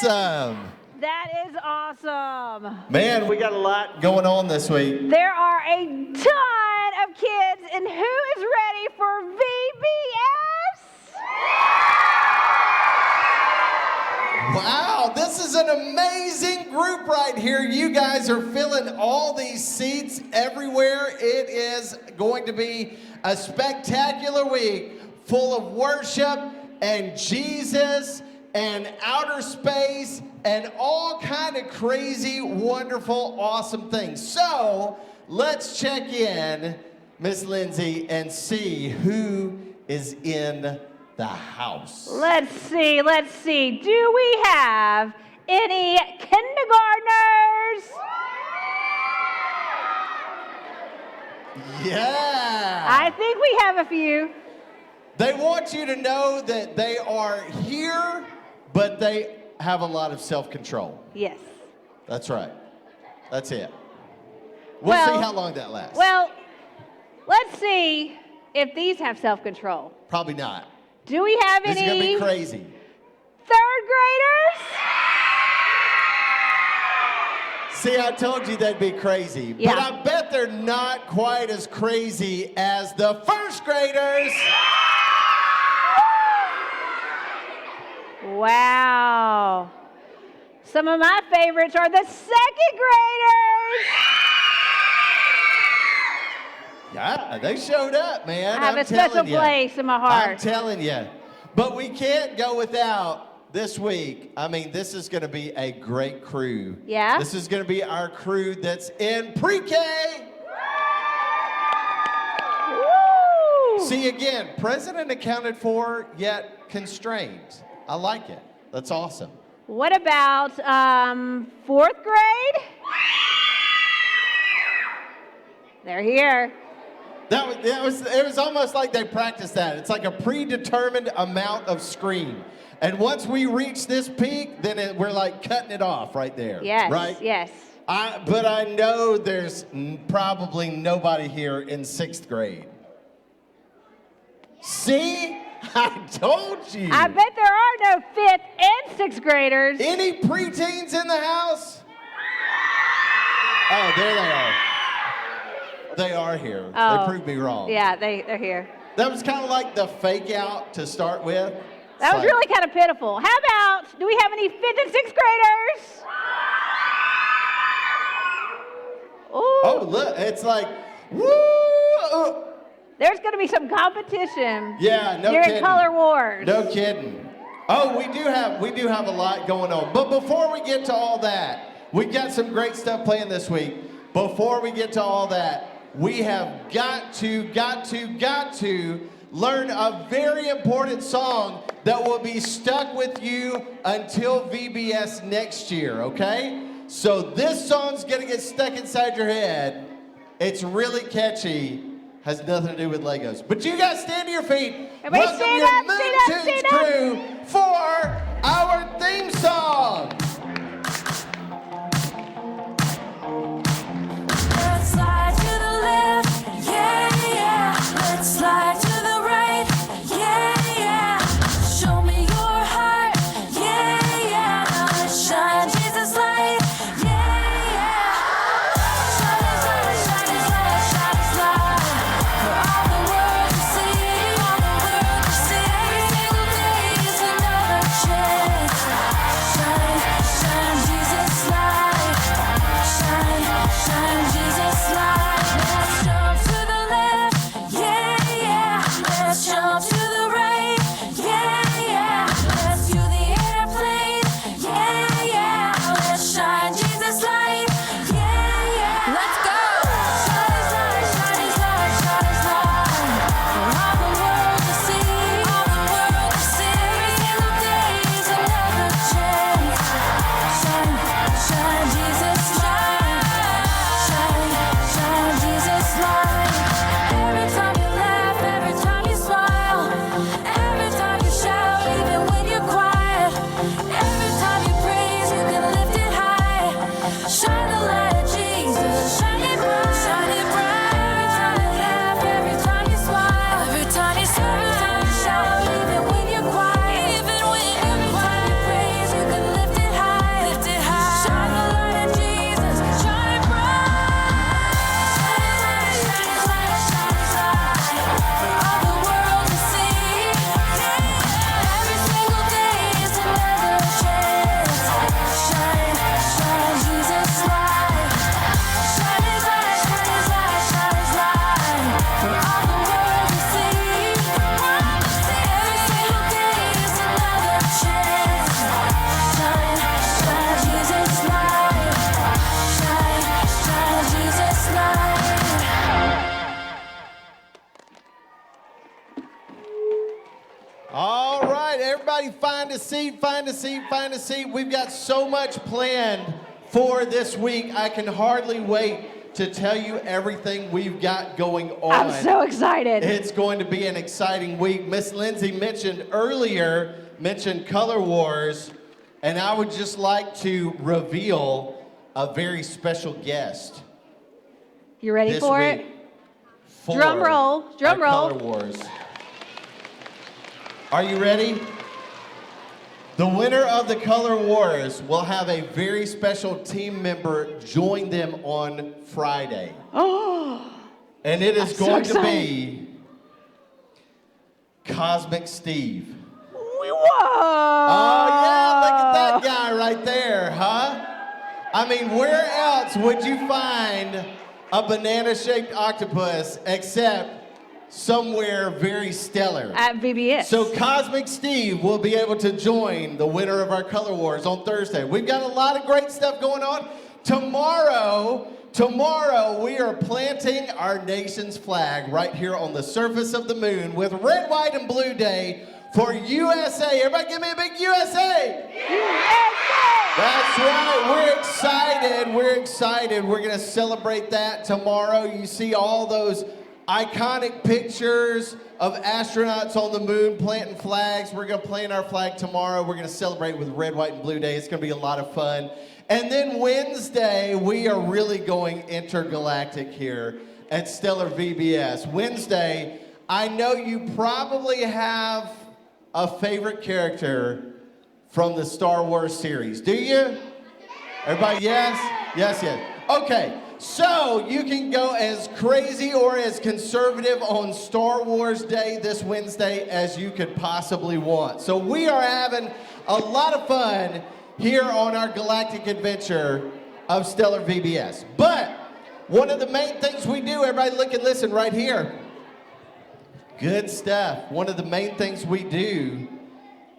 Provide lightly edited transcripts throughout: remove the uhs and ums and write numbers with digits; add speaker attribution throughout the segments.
Speaker 1: awesome.
Speaker 2: That is awesome.
Speaker 1: Man, we got a lot going on this week.
Speaker 2: There are a ton of kids, and who is ready for VBS?
Speaker 1: Wow, this is an amazing group right here. You guys are filling all these seats everywhere. It is going to be a spectacular week full of worship and Jesus and outer space and all kind of crazy, wonderful, awesome things. So let's check in, Miss Lindsay, and see who is in the house.
Speaker 2: Let's see. Do we have any kindergartners?
Speaker 1: Yeah.
Speaker 2: I think we have a few.
Speaker 1: They want you to know that they are here, but they have a lot of self-control.
Speaker 2: Yes.
Speaker 1: That's right. That's it. We'll see how long that lasts.
Speaker 2: Well, let's see if these have self-control.
Speaker 1: Probably not.
Speaker 2: Do we have
Speaker 1: This
Speaker 2: any
Speaker 1: is going to be crazy.
Speaker 2: third graders?
Speaker 1: See, I told you they'd be crazy.
Speaker 2: Yeah.
Speaker 1: But I bet they're not quite as crazy as the first graders.
Speaker 2: Wow. Some of my favorites are the second graders.
Speaker 1: Yeah, they showed up, man.
Speaker 2: I have a special place in my heart.
Speaker 1: I'm telling you. But we can't go without this week. I mean, this is going to be a great crew.
Speaker 2: Yeah?
Speaker 1: This is going to be our crew that's in pre-K.
Speaker 2: Woo!
Speaker 1: See, again, president accounted for, yet constrained. I like it. That's awesome.
Speaker 2: What about fourth grade? They're here.
Speaker 1: It was almost like they practiced that. It's like a predetermined amount of scream. And once we reach this peak, then we're like cutting it off right there.
Speaker 2: Yes,
Speaker 1: right?
Speaker 2: yes.
Speaker 1: But I know there's probably nobody here in 6th grade. See? I told you.
Speaker 2: I bet there are no 5th and 6th graders.
Speaker 1: Any preteens in the house? Oh, there they are. They are here.
Speaker 2: Oh.
Speaker 1: They proved me wrong.
Speaker 2: Yeah, they're here.
Speaker 1: That was kind of like the fake out to start with.
Speaker 2: That was really kind of pitiful. How about, do we have any 5th and 6th graders? Ooh.
Speaker 1: Oh, look, it's like, woo!
Speaker 2: There's going to be some competition.
Speaker 1: Yeah, no
Speaker 2: during
Speaker 1: kidding.
Speaker 2: Color Wars.
Speaker 1: No kidding. Oh, we do have a lot going on. But before we get to all that, we've got some great stuff playing this week. Before we get to all that, we have got to learn a very important song that will be stuck with you until VBS next year, okay? So this song's gonna get stuck inside your head. It's really catchy. Has nothing to do with Legos. But you guys stand to your feet.
Speaker 2: Everybody stand up, stand up, stand up.
Speaker 1: Crew for our theme song.
Speaker 3: Let's slide to the left, yeah, yeah. Let's slide to the right, yeah, yeah. Show me your heart, yeah, yeah. Now let's shine Jesus light, yeah, yeah. Shine it, shine it, shine it, shine it, shine it, light. For all the world to see, all the world to see. Every single day is a
Speaker 1: All right, everybody find a seat, find a seat, find a seat. We've got so much planned for this week. I can hardly wait to tell you everything we've got going on.
Speaker 2: I'm so excited.
Speaker 1: It's going to be an exciting week. Miss Lindsay mentioned Color Wars, and I would just like to reveal a very special guest.
Speaker 2: You ready
Speaker 1: this
Speaker 2: for
Speaker 1: week
Speaker 2: it?
Speaker 1: for
Speaker 2: Drum roll, drum
Speaker 1: our
Speaker 2: roll.
Speaker 1: Color Wars. Are you ready? The winner of the Color Wars will have a very special team member join them on Friday.
Speaker 2: Oh,
Speaker 1: And it is
Speaker 2: I'm so
Speaker 1: going to
Speaker 2: excited.
Speaker 1: be Cosmic Steve.
Speaker 2: whoa!
Speaker 1: Oh yeah, look at that guy right there, huh? I mean, where else would you find a banana-shaped octopus except somewhere very stellar?
Speaker 2: At VBS.
Speaker 1: So Cosmic Steve will be able to join the winner of our Color Wars on Thursday. We've got a lot of great stuff going on. Tomorrow we are planting our nation's flag right here on the surface of the moon with Red, White, and Blue Day for USA. Everybody give me a big USA! That's right, we're excited. We're gonna celebrate that tomorrow. You see all those iconic pictures of astronauts on the moon planting flags. We're gonna plant our flag tomorrow. We're gonna celebrate with Red, White, and Blue Day. It's gonna be a lot of fun. And then Wednesday, we are really going intergalactic here at Stellar VBS. Wednesday, I know you probably have a favorite character from the Star Wars series. Do you? Everybody, yes? Yes. Okay, so you can go as crazy or as conservative on Star Wars Day this Wednesday as you could possibly want. So we are having a lot of fun here on our galactic adventure of Stellar VBS. But one of the main things we do, everybody look and listen right here. Good stuff. One of the main things we do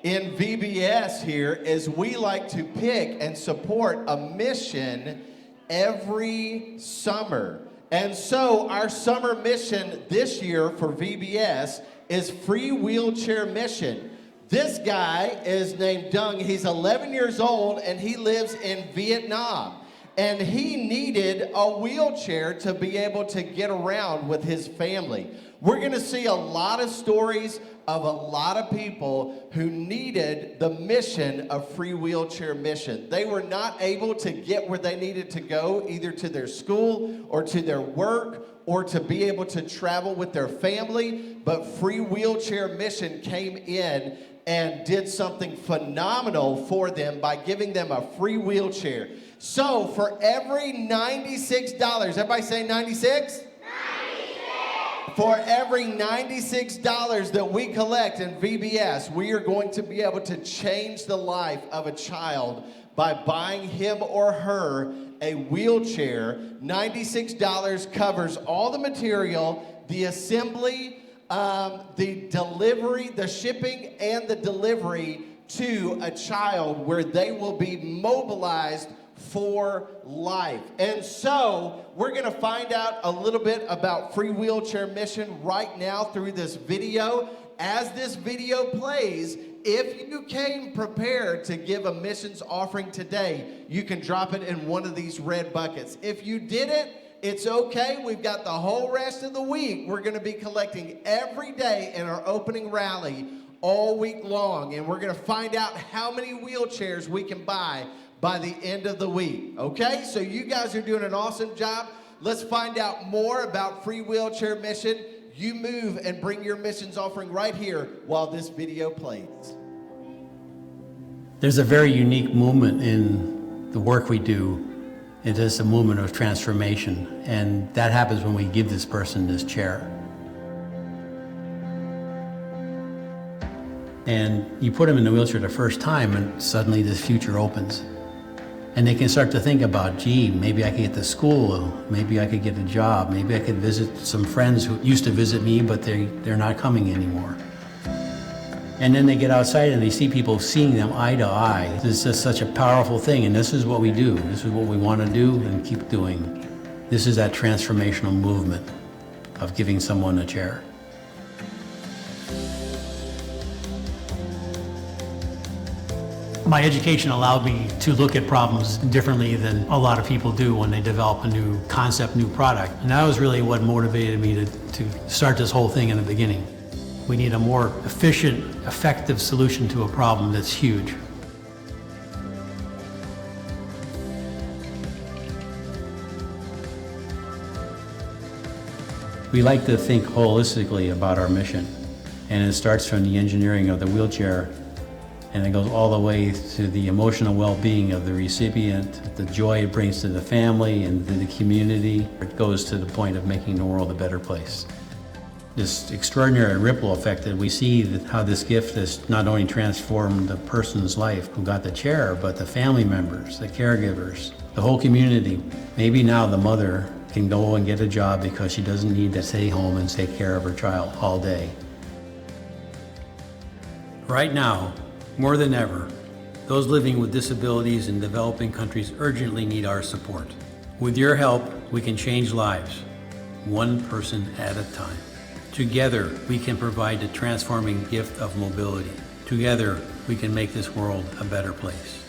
Speaker 1: in VBS here is we like to pick and support a mission every summer. And so our summer mission this year for VBS is Free Wheelchair Mission. This guy is named Dung. He's 11 years old and he lives in Vietnam. And he needed a wheelchair to be able to get around with his family. We're gonna see a lot of stories of a lot of people who needed the mission of Free Wheelchair Mission. They were not able to get where they needed to go, either to their school or to their work or to be able to travel with their family, but Free Wheelchair Mission came in and did something phenomenal for them by giving them a free wheelchair. So for every $96, everybody say 96? For every $96 that we collect in VBS, we are going to be able to change the life of a child by buying him or her a wheelchair. $96 covers all the material, the assembly, the delivery, the shipping, and the delivery to a child where they will be mobilized for life. And so we're gonna find out a little bit about Free Wheelchair Mission right now through this video. As this video plays, if you came prepared to give a missions offering today, you can drop it in one of these red buckets. If you didn't, it's okay. We've got the whole rest of the week. We're gonna be collecting every day in our opening rally all week long, and we're gonna find out how many wheelchairs we can buy by the end of the week, okay? So you guys are doing an awesome job. Let's find out more about Free Wheelchair Mission. You move and bring your missions offering right here while this video plays.
Speaker 4: There's a very unique movement in the work we do. It is a movement of transformation, and that happens when we give this person this chair. And you put them in the wheelchair the first time, and suddenly this future opens. And they can start to think about, gee, maybe I could get to school, maybe I could get a job, maybe I could visit some friends who used to visit me, but they're not coming anymore. And then they get outside and they see people seeing them eye to eye. This is just such a powerful thing, and this is what we do. This is what we want to do and keep doing. This is that transformational movement of giving someone a chair. My education allowed me to look at problems differently than a lot of people do when they develop a new concept, new product. And that was really what motivated me to start this whole thing in the beginning. We need a more efficient, effective solution to a problem that's huge. We like to think holistically about our mission, and it starts from the engineering of the wheelchair, and it goes all the way to the emotional well-being of the recipient, the joy it brings to the family and to the community. It goes to the point of making the world a better place. This extraordinary ripple effect that we see, that how this gift has not only transformed the person's life who got the chair, but the family members, the caregivers, the whole community. Maybe now the mother can go and get a job because she doesn't need to stay home and take care of her child all day. Right now, more than ever, those living with disabilities in developing countries urgently need our support. With your help, we can change lives, one person at a time. Together, we can provide the transforming gift of mobility. Together, we can make this world a better place.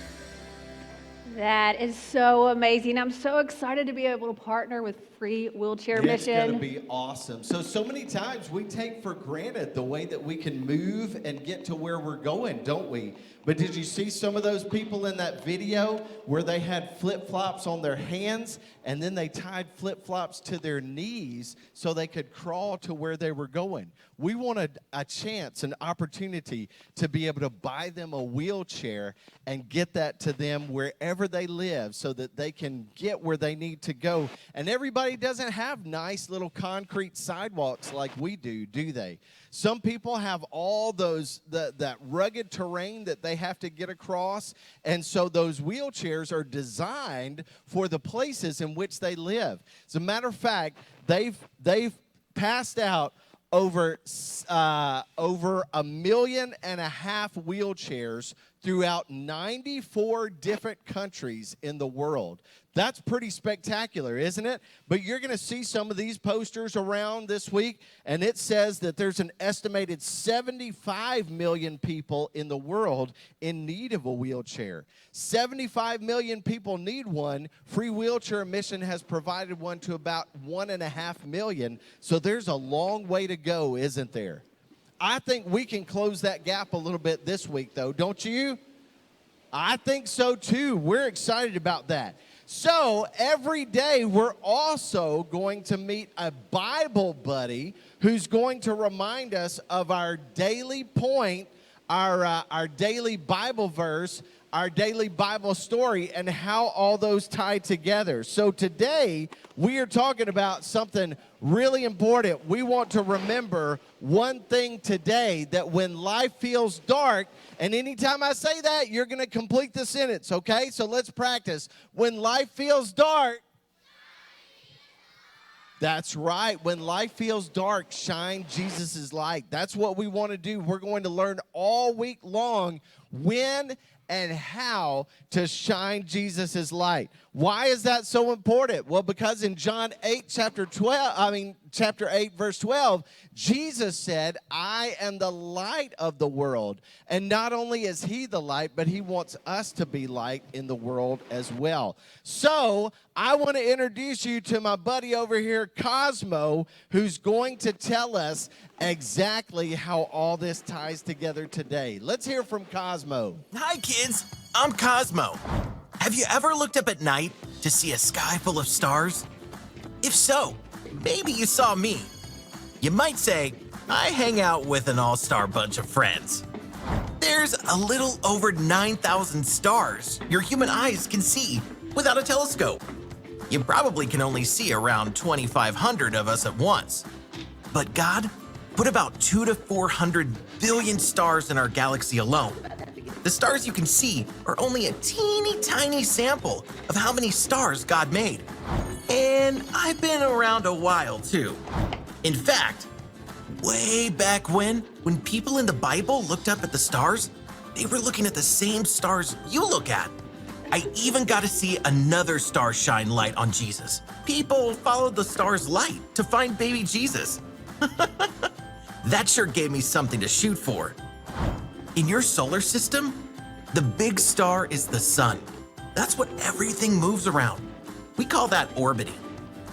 Speaker 2: That is so amazing. I'm so excited to be able to partner with Free Wheelchair
Speaker 1: It's going to
Speaker 2: Mission.
Speaker 1: be awesome. So many times we take for granted the way that we can move and get to where we're going, don't we? But did you see some of those people in that video where they had flip-flops on their hands and then they tied flip-flops to their knees so they could crawl to where they were going? We wanted a chance, an opportunity to be able to buy them a wheelchair and get that to them wherever they live so that they can get where they need to go. And everybody doesn't have nice little concrete sidewalks like we do they? Some people have all those that rugged terrain that they have to get across, and so those wheelchairs are designed for the places in which they live. As a matter of fact, they've passed out over 1.5 million wheelchairs throughout 94 different countries in the world. That's pretty spectacular, isn't it? But you're going to see some of these posters around this week, and it says that there's an estimated 75 million people in the world in need of a wheelchair. 75 million people need one. Free Wheelchair Mission has provided one to about 1.5 million, so there's a long way to go, isn't there? I think we can close that gap a little bit this week, though, don't you? I think so, too. We're excited about that. So every day we're also going to meet a Bible buddy who's going to remind us of our daily point, our daily Bible verse, our daily Bible story, and how all those tie together. So today we are talking about something really important. We want to remember one thing today, that when life feels dark, and anytime I say that, you're going to complete the sentence, okay? So let's practice. When life feels dark, that's right. When life feels dark, shine Jesus' light. That's what we want to do. We're going to learn all week long when and how to shine Jesus' light. Why is that so important? Well, because in John 8, chapter 8, verse 12, Jesus said, I am the light of the world. And not only is he the light, but he wants us to be light in the world as well. So I want to introduce you to my buddy over here, Cosmo, who's going to tell us exactly how all this ties together today. Let's hear from Cosmo.
Speaker 5: Hi, kids. I'm Cosmo. Have you ever looked up at night to see a sky full of stars? If so, maybe you saw me. You might say, I hang out with an all-star bunch of friends. There's a little over 9,000 stars your human eyes can see without a telescope. You probably can only see around 2,500 of us at once. But God put about 200 to 400 billion stars in our galaxy alone. The stars you can see are only a teeny tiny sample of how many stars God made. And I've been around a while too. In fact, way back when people in the Bible looked up at the stars, they were looking at the same stars you look at. I even got to see another star shine light on Jesus. People followed the star's light to find baby Jesus. That sure gave me something to shoot for. In your solar system, The big star is the sun. That's what everything moves around. We call that orbiting.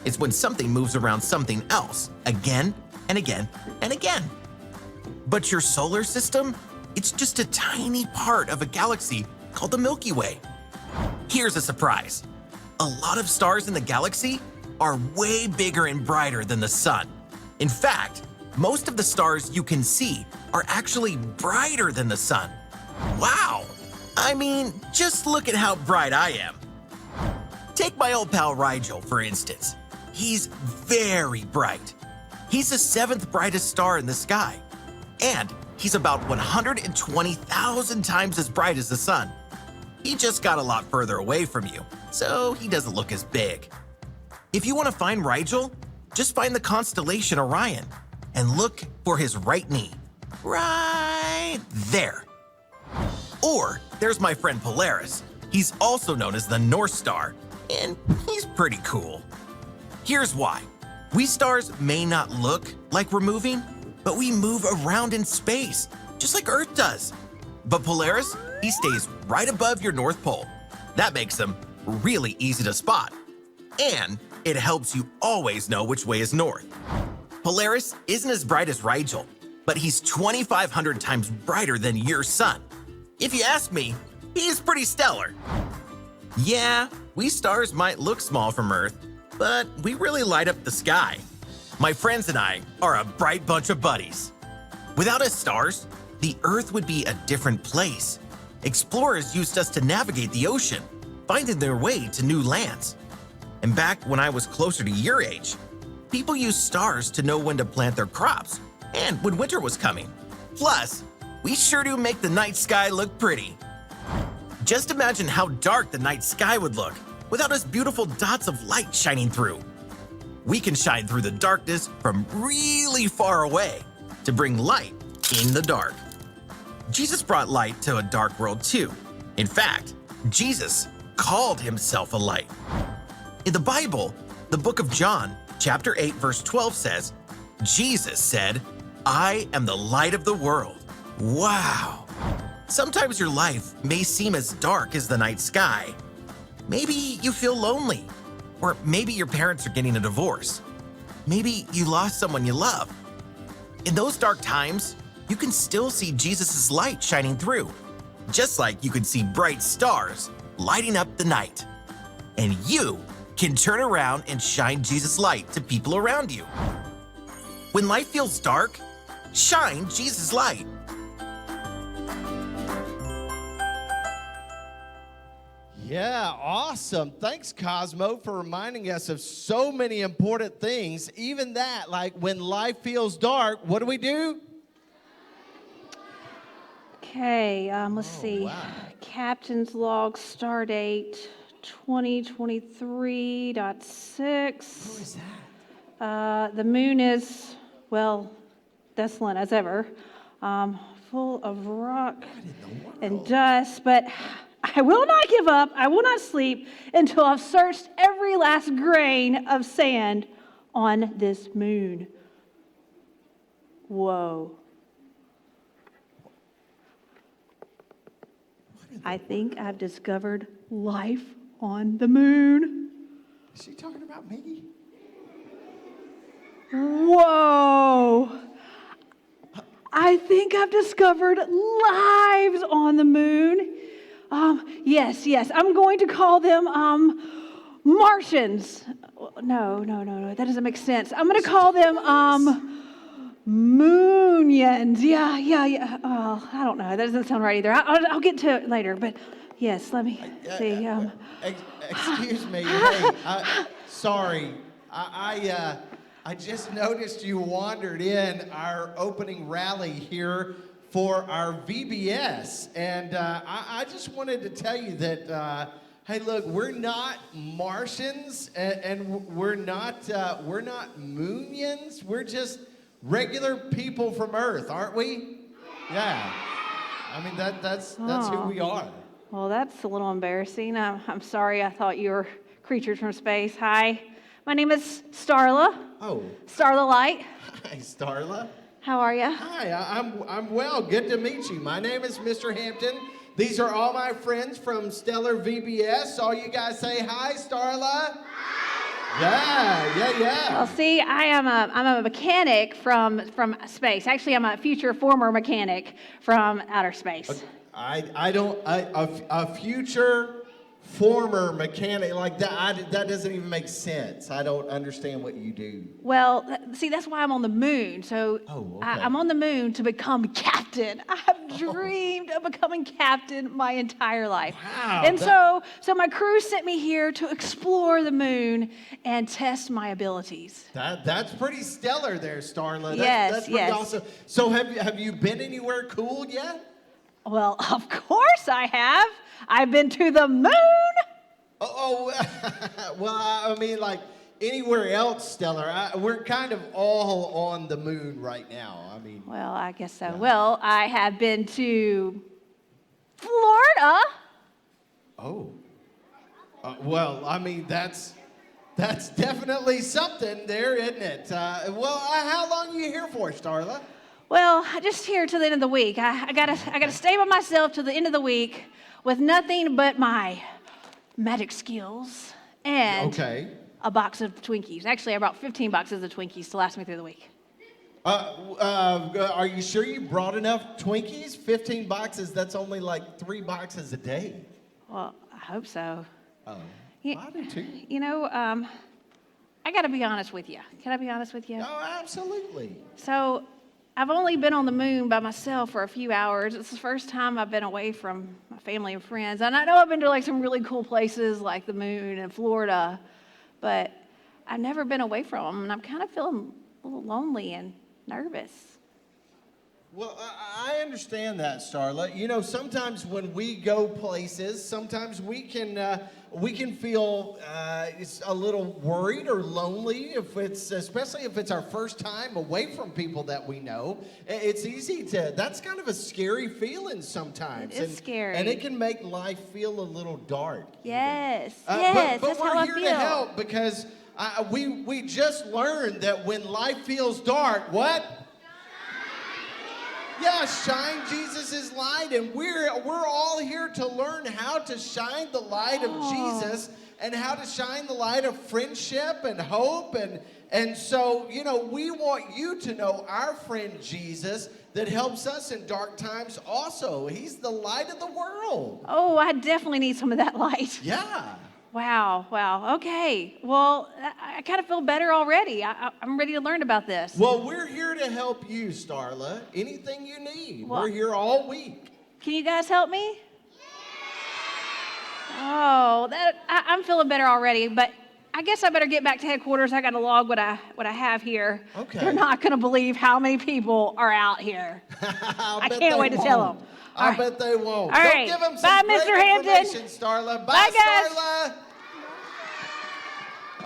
Speaker 5: It's when something moves around something else again and again and again. But your solar system, it's just a tiny part of a galaxy called the Milky Way. Here's a surprise. A lot of stars in the galaxy are way bigger and brighter than the sun. In fact, most of the stars you can see are actually brighter than the sun. Wow! I mean, just look at how bright I am. Take my old pal Rigel, for instance. He's very bright. He's the 7th brightest star in the sky. And he's about 120,000 times as bright as the sun. He just got a lot further away from you, so he doesn't look as big. If you want to find Rigel, just find the constellation Orion and look for his right knee. Right there. Or there's my friend Polaris. He's also known as the North Star, and he's pretty cool. Here's why. We stars may not look like we're moving, but we move around in space, just like Earth does. But Polaris, he stays right above your North Pole. That makes him really easy to spot. And it helps you always know which way is north. Polaris isn't as bright as Rigel, but he's 2,500 times brighter than your sun. If you ask me, he's pretty stellar. Yeah, we stars might look small from Earth, but we really light up the sky. My friends and I are a bright bunch of buddies. Without us stars, the Earth would be a different place. Explorers used us to navigate the ocean, finding their way to new lands. And back when I was closer to your age, people used stars to know when to plant their crops and when winter was coming. Plus, we sure do make the night sky look pretty. Just imagine how dark the night sky would look without us beautiful dots of light shining through. We can shine through the darkness from really far away to bring light in the dark. Jesus brought light to a dark world too. In fact, Jesus called himself a light. In the Bible, the book of John, chapter 8, verse 12 says, Jesus said, "I am the light of the world." Wow. Sometimes your life may seem as dark as the night sky. Maybe you feel lonely, or maybe your parents are getting a divorce. Maybe you lost someone you love. In those dark times, you can still see Jesus' light shining through, just like you can see bright stars lighting up the night. And you can turn around and shine Jesus' light to people around you. When life feels dark, shine Jesus' light.
Speaker 1: Yeah, awesome. Thanks, Cosmo, for reminding us of so many important things. Even that, like when life feels dark, what do?
Speaker 2: Okay, let's see.
Speaker 1: wow.
Speaker 2: Captain's log star date 2023.6.
Speaker 1: Who is that?
Speaker 2: The moon is, well, desolate as ever, full of rock and dust, but I will not give up. I will not sleep until I've searched every last grain of sand on this moon. Whoa. I think I've discovered life on the moon.
Speaker 1: Is she talking about me?
Speaker 2: Whoa. I think I've discovered lives on the moon. Yes. I'm going to call them Martians. No. That doesn't make sense. I'm going to call them Moonians. Yeah. Oh, I don't know. That doesn't sound right either. I'll get to it later. But yes, let me see.
Speaker 1: Excuse me. Hey, sorry. I just noticed you wandered in our opening rally here for our VBS, and I just wanted to tell you that. Hey, look, we're not Martians, and we're not Moonians. We're just regular people from Earth, aren't we? Yeah. I mean that's who we are.
Speaker 2: Well, that's a little embarrassing. I'm sorry. I thought you were creatures from space. Hi, my name is Starla.
Speaker 1: Oh.
Speaker 2: Starla Light.
Speaker 1: Hi, Starla.
Speaker 2: How are you?
Speaker 1: Hi, I'm well. Good to meet you. My name is Mr. Hampton. These are all my friends from Stellar VBS. All you guys say hi, Starla. Yeah.
Speaker 2: Well, see, I'm a mechanic from space. Actually, I'm a future former mechanic from outer space.
Speaker 1: A future former mechanic like that. That doesn't even make sense. I don't understand what you do.
Speaker 2: Well, see, that's why I'm on the moon. So
Speaker 1: Oh, okay.
Speaker 2: I'm on the moon to become captain. I've dreamed of becoming captain my entire life.
Speaker 1: Wow,
Speaker 2: And so my crew sent me here to explore the moon and test my abilities.
Speaker 1: That's pretty stellar there, Starla. That's pretty
Speaker 2: Yes.
Speaker 1: awesome. So have you been anywhere cool yet?
Speaker 2: Well, of course I have. I've been to the moon.
Speaker 1: Oh, well, I mean, like anywhere else, Stellar. We're kind of all on the moon right now. I mean,
Speaker 2: Well, I guess so. Yeah. Well, I have been to Florida.
Speaker 1: oh, well, I mean, that's definitely something there, isn't it? How long are you here for, Starla?
Speaker 2: Well, just here till the end of the week. I gotta stay by myself till the end of the week with nothing but my magic skills and a box of Twinkies. Actually, I brought 15 boxes of Twinkies to last me through the week.
Speaker 1: Are you sure you brought enough Twinkies? 15 boxes, that's only like 3 boxes a day.
Speaker 2: Well, I hope so.
Speaker 1: Oh,
Speaker 2: You-
Speaker 1: I do too.
Speaker 2: You know, I gotta be honest with you. Can I be honest with you?
Speaker 1: Oh, absolutely.
Speaker 2: So, I've only been on the moon by myself for a few hours. It's the first time I've been away from my family and friends. And I know I've been to like some really cool places like the moon and Florida, but I've never been away from them. And I'm kind of feeling a little lonely and nervous.
Speaker 1: Well, I understand that, Starla. You know, sometimes when we go places, sometimes we can feel it's a little worried or lonely especially if it's our first time away from people that we know. It's easy that's kind of a scary feeling sometimes.
Speaker 2: It's scary.
Speaker 1: And it can make life feel a little dark.
Speaker 2: Yes,
Speaker 1: But
Speaker 2: that's
Speaker 1: we're
Speaker 2: how I
Speaker 1: here
Speaker 2: feel.
Speaker 1: to help because we just learned that when life feels dark, what? Yeah, shine Jesus' light, and we're all here to learn how to shine the light of Jesus and how to shine the light of friendship and hope, and so, you know, we want you to know our friend Jesus that helps us in dark times also. He's the light of the world.
Speaker 2: Oh, I definitely need some of that light.
Speaker 1: Yeah.
Speaker 2: Wow. Okay. Well, I kind of feel better already. I'm ready to learn about this.
Speaker 1: Well, we're here to help you, Starla. Anything you need.
Speaker 2: Well,
Speaker 1: we're here all week.
Speaker 2: Can you guys help me? Oh, I'm feeling better already, but I guess I better get back to headquarters. I got to log what I have here.
Speaker 1: Okay.
Speaker 2: They're not going to believe how many people are out here. I can't wait to tell them.
Speaker 1: I bet they won't.
Speaker 2: All
Speaker 1: Don't
Speaker 2: right.
Speaker 1: give them
Speaker 2: Bye,
Speaker 1: some great
Speaker 2: Mr. Hampton.
Speaker 1: information, Starla.
Speaker 2: Bye, guys.
Speaker 1: Starla.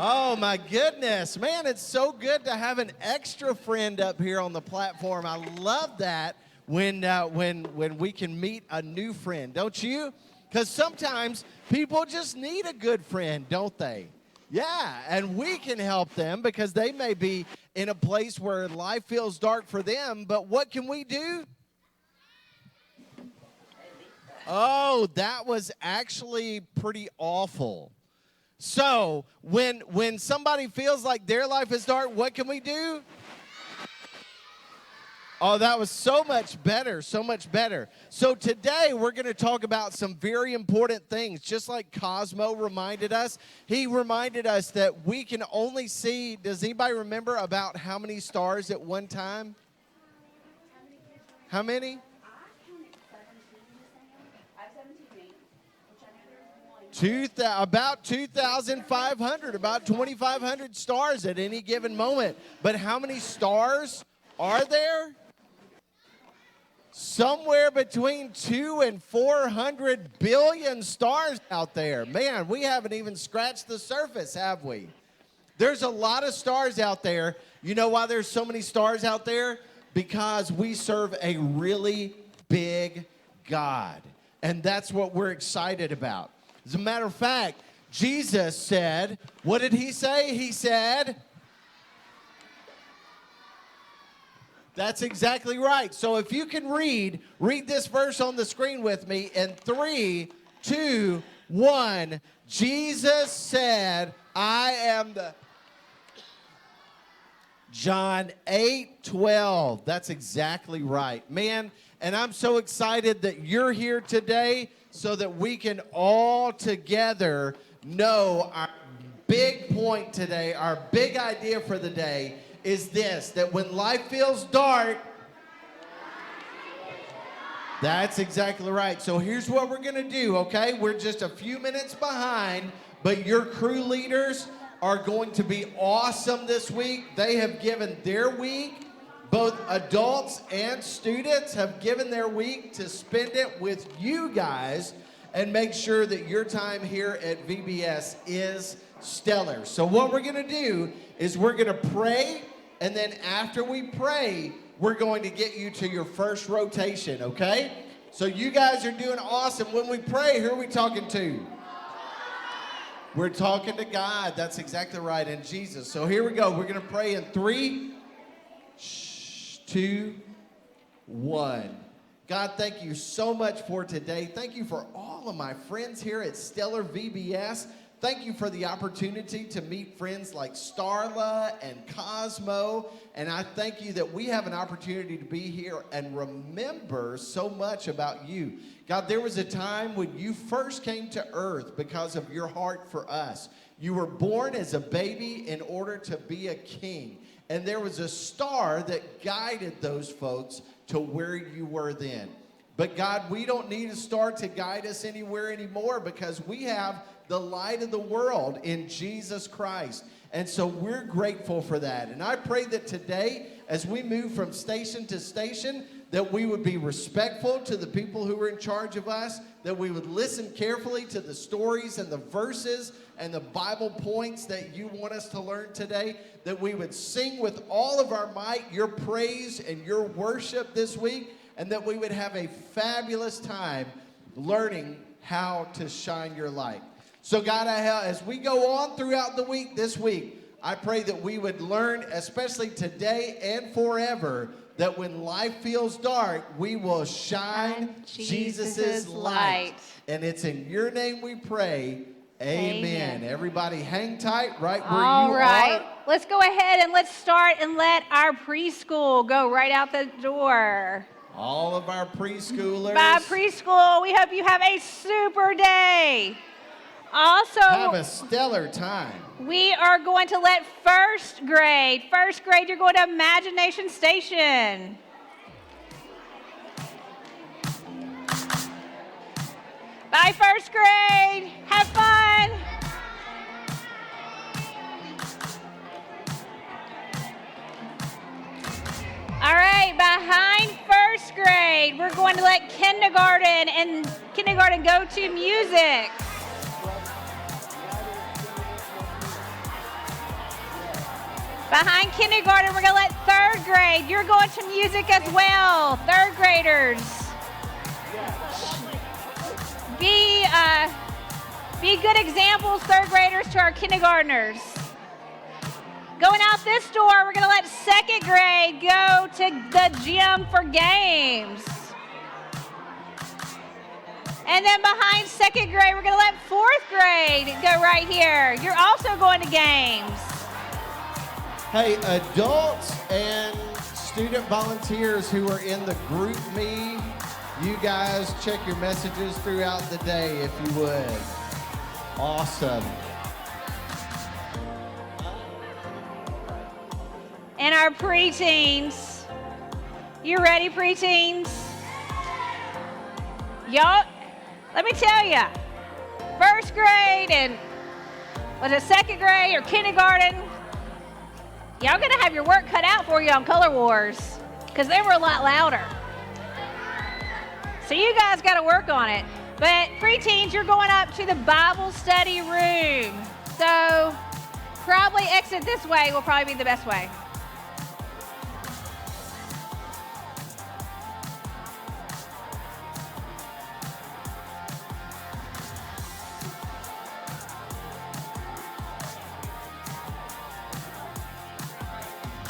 Speaker 1: Oh my goodness, man! It's so good to have an extra friend up here on the platform. I love that when we can meet a new friend, don't you? Because sometimes people just need a good friend, don't they? Yeah, and we can help them because they may be in a place where life feels dark for them. But what can we do? Oh, that was actually pretty awful. So, when somebody feels like their life is dark, what can we do? Oh, that was so much better, so much better. So today we're going to talk about some very important things. Just like Cosmo reminded us, he reminded us that we can only see, does anybody remember about how many stars at one time? How many? About 2,500, about 2,500 stars at any given moment. But how many stars are there? Somewhere between 2 and 400 billion stars out there. Man, we haven't even scratched the surface, have we? There's a lot of stars out there. You know why there's so many stars out there? Because we serve a really big God. And that's what we're excited about. As a matter of fact, Jesus said, what did he say? He said, That's exactly right. So if you can read this verse on the screen with me in 3, 2, 1. Jesus said, I am the... John 8:12. That's exactly right. Man, and I'm so excited that you're here today so that we can all together know our big point today, our big idea for the day is this, that when life feels dark, that's exactly right. So here's what we're going to do, okay? We're just a few minutes behind, but your crew leaders are going to be awesome this week. They have given their week. Both adults and students have given their week to spend it with you guys and make sure that your time here at VBS is stellar. So what we're going to do is we're going to pray, and then after we pray, we're going to get you to your first rotation, okay? So you guys are doing awesome. When we pray, who are we talking to? We're talking to God. That's exactly right, and Jesus. So here we go. We're going to pray in 3, 2, 1. God, thank you so much for today. Thank you for all of my friends here at Stellar VBS. Thank you for the opportunity to meet friends like Starla and Cosmo. And I thank you that we have an opportunity to be here and remember so much about you. God, there was a time when you first came to earth because of your heart for us. You were born as a baby in order to be a king. And there was a star that guided those folks to where you were then. But God, we don't need a star to guide us anywhere anymore because we have the light of the world in Jesus Christ. And so we're grateful for that. And I pray that today, as we move from station to station, that we would be respectful to the people who are in charge of us, that we would listen carefully to the stories and the verses and the Bible points that you want us to learn today, that we would sing with all of our might your praise and your worship this week, and that we would have a fabulous time learning how to shine your light. So God, as we go on throughout the week this week, I pray that we would learn, especially today and forever, that when life feels dark, we will shine Jesus' light. And it's in your name we pray. Amen. Everybody hang tight right where you are.
Speaker 6: All right. Let's go ahead and let's start and let our preschool go right out the door.
Speaker 1: All of our preschoolers.
Speaker 6: Bye, preschool. We hope you have a super day. Also,
Speaker 1: have a stellar time.
Speaker 6: We are going to let first grade, you're going to Imagination Station. Bye, first grade. Have fun. All right, behind first grade, we're going to let kindergarten go to music. Behind kindergarten, we're going to let third grade. You're going to music as well. Third graders. Be good examples, third graders, to our kindergartners. Going out this door, we're going to let second grade go to the gym for games. And then behind second grade, we're going to let fourth grade go right here. You're also going to games.
Speaker 1: Hey, adults and student volunteers who are in the group me, you guys check your messages throughout the day if you would. Awesome.
Speaker 6: And our preteens. You ready, preteens? Y'all, let me tell you, first grade and was it second grade or kindergarten? Y'all gonna have your work cut out for you on Color Wars because they were a lot louder. So you guys gotta work on it. But preteens, you're going up to the Bible study room. So probably exit this way will probably be the best way.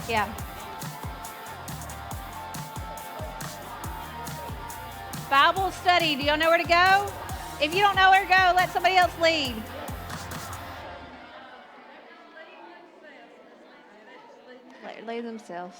Speaker 6: Yeah. Bible study. Do y'all know where to go? If you don't know where to go, let somebody else lead. Lay themselves.